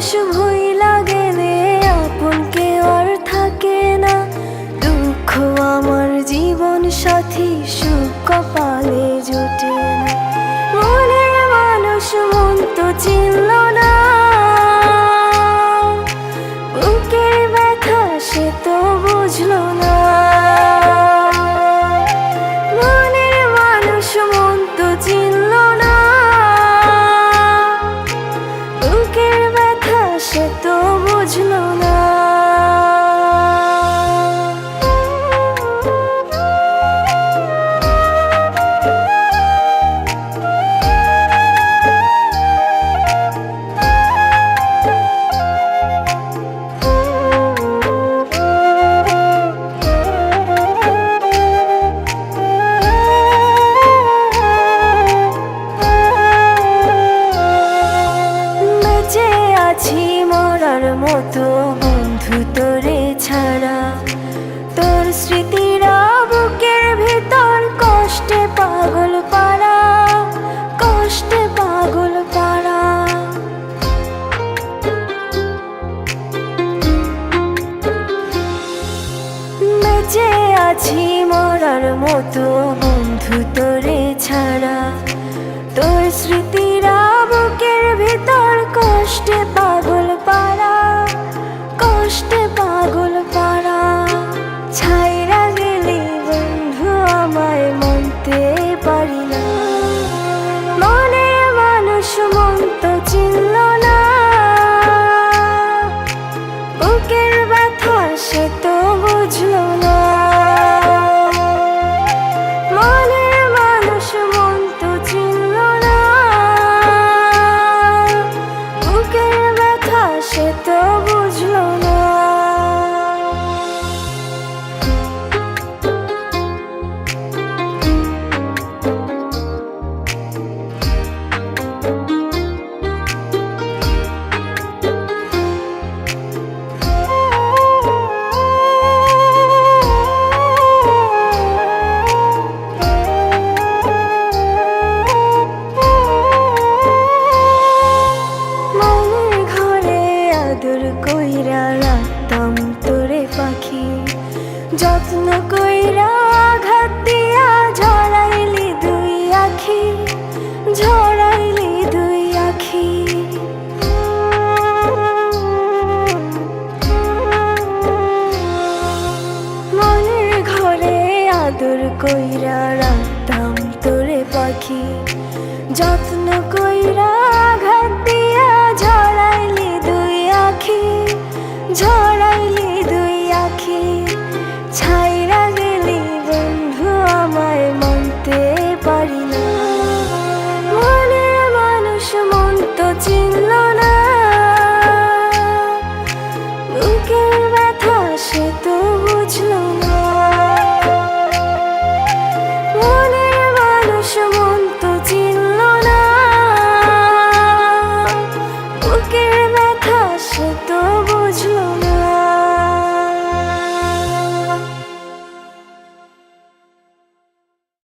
মানুষ ভুইলা গেলে আপন কেউ আর থাকে না। দুঃখ আমার জীবন সাথী, সুখ কপালে জোটে না। মনের মানুষ মন তো চিনল না, বুকের ব্যথা সে তো বুঝলো না। মনের মানুষ মন তো চিনল না, বুকের ব্যথা সে তো বুঝলো না। আছি মরার মতো বন্ধু তোরে ছাড়া, তোর স্মৃতিরা বুকের ভিতর কষ্টে পাগল পাড়া, কষ্টে পাগল পাড়া। বেঁচে আছি মরার মতো বন্ধু তোরে ছাড়া, তোর স্মৃতিরা বুকের ভিতর কষ্টে পাগল পাড়া, কষ্টে পাগল পাড়া। ছাইরা গেলি বন্ধু আমায় মানতে পারি না, মনের মানুষ মন তো চিনল না, বুকের ব্যথা সে তো বুঝলো না। মনের মানুষ মন তো চিনল না, বুকের ব্যথা সে তো বুঝলো না। কইরা রাখতাম তোরে পাখি, যত্ন কইরা আঘাত দিয়া ঝরাইলি দুই আখি, ঝরাইলি দুই আখি। মনের ঘরে আদর কইরা রাখতাম তোরে পাখি, যত্ন কইরা আঘাত দিয়া ঝরাইলি দুই আখি, ঝরাইলি দুই আখি। ছাইরা গেলি বন্ধু আমায় মানতে পারি না, মনের মানুষ মন তো চিনল